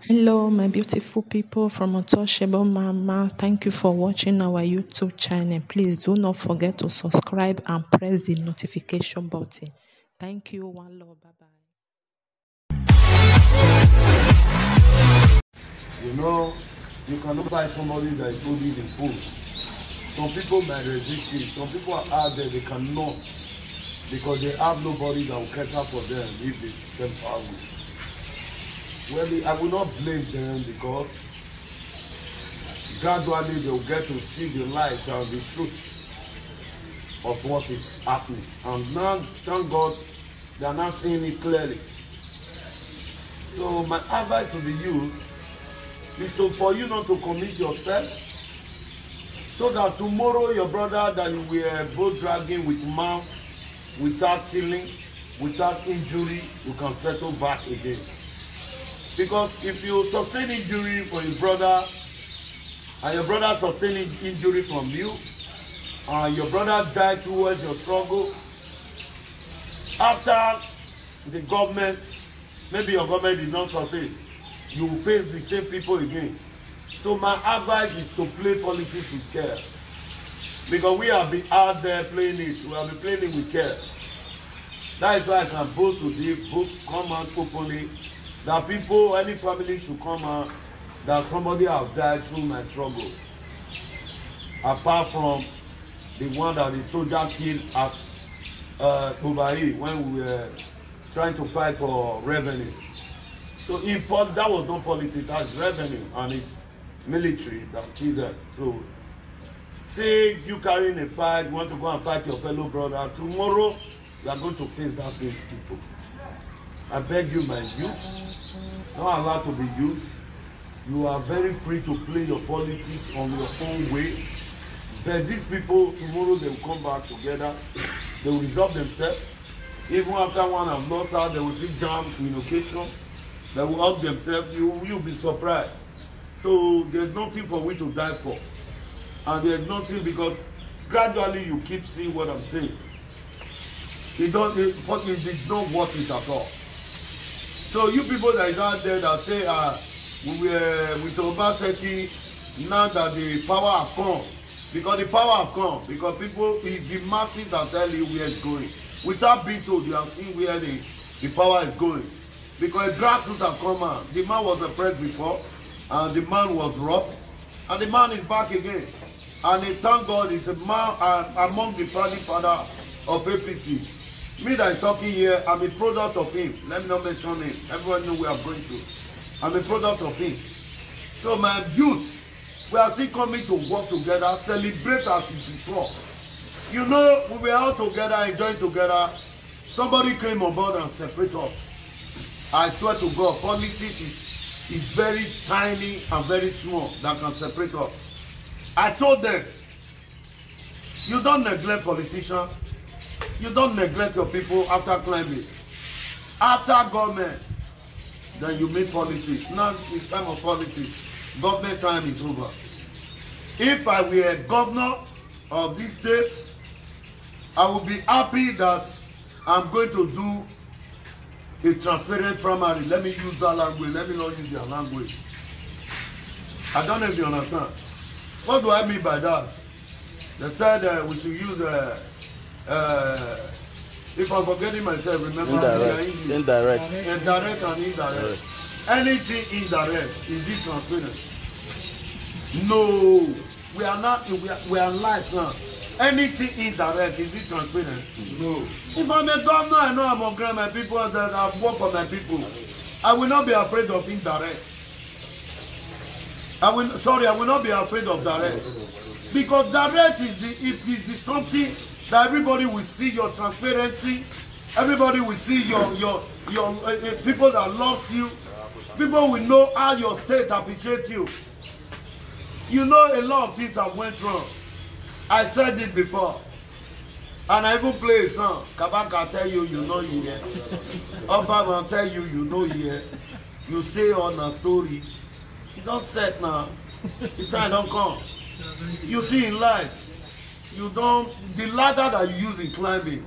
Hello, my beautiful people from Untouchable Mama. Thank you for watching our YouTube channel. Please do not forget to subscribe and press the notification button. Thank you. One love. Bye bye. You know, you cannot buy somebody that is holding the food. Some people might resist it. Some people are out there, they cannot, because they have nobody that will cater for them if they step out. Well, I will not blame them, because gradually they will get to see the light and the truth of what is happening. And now, thank God, they are now seeing it clearly. So my advice to the youth is for you not to commit yourself, so that tomorrow your brother that you were both dragging with mouth, without killing, without injury, you can settle back again. Because if you sustain injury for your brother, and your brother sustain injury from you, and your brother died towards your struggle, after the government, maybe your government did not sustain, you will face the same people again. So my advice is to play politics with care. Because we have been out there playing it. We have been playing it with care. That is why I can boast today, come out openly, that people, any family should come out, that somebody has died through my struggle. Apart from the one that the soldier killed at Tubai when we were trying to fight for revenue. So that was not politics, that's revenue, and it's military that killed them. So say you carrying a fight, you want to go and fight your fellow brother, tomorrow you are going to face that same people. I beg you, my youth, not allowed to be used. You are very free to play your politics on your own way. But these people, tomorrow they will come back together, they will resolve themselves. Even after one have lost out, they will see jam communication, they will help themselves. You'll be surprised. So there's nothing for which to die for. And there's nothing, because gradually you keep seeing what I'm saying. It's not worth it at all. So you people that is out there that say, we were with Obaseki, now that the power have come, because the power have come, because people, the masses that tell you where it's going. Without being told, you have seen where the power is going. Because a grassroots have come out. The man was oppressed before, and the man was robbed, and the man is back again. And thank God, he's a man among the founding father of APC. Me that is talking here, I'm a product of him. Let me not mention him. Everyone knows where I'm going to. I'm a product of him. So my youth, we are still coming to work together, celebrate as before. You know, we were all together, enjoying together. Somebody came on board and separated us. I swear to God, politics is very tiny and very small that can separate us. I told them, you don't neglect politicians. You don't neglect your people after climbing. After government, then you make politics. Now it's time of politics. Government time is over. If I were a governor of this state, I would be happy that I'm going to do a transparent primary. Let me use that language. Let me not use their language. I don't know if you understand. What do I mean by that? They said we should use if I'm forgetting myself, remember indirect and indirect. Anything indirect, is it transparent? No, we are not. We are live now. Anything indirect, is it transparent? No. If I'm a governor, I know I'm on my people that I've worked for my people. I will not be afraid of indirect. I will not be afraid of direct. Because direct is something that everybody will see your transparency. Everybody will see your people that love you. People will know how your state appreciates you. You know a lot of things have went wrong. I said it before. And I even play a song. Kabaka tell you, you know here. Obama tell you, you know here. You say on a story. You don't set now. The time don't come. You see in life, you don't, the ladder that you use in climbing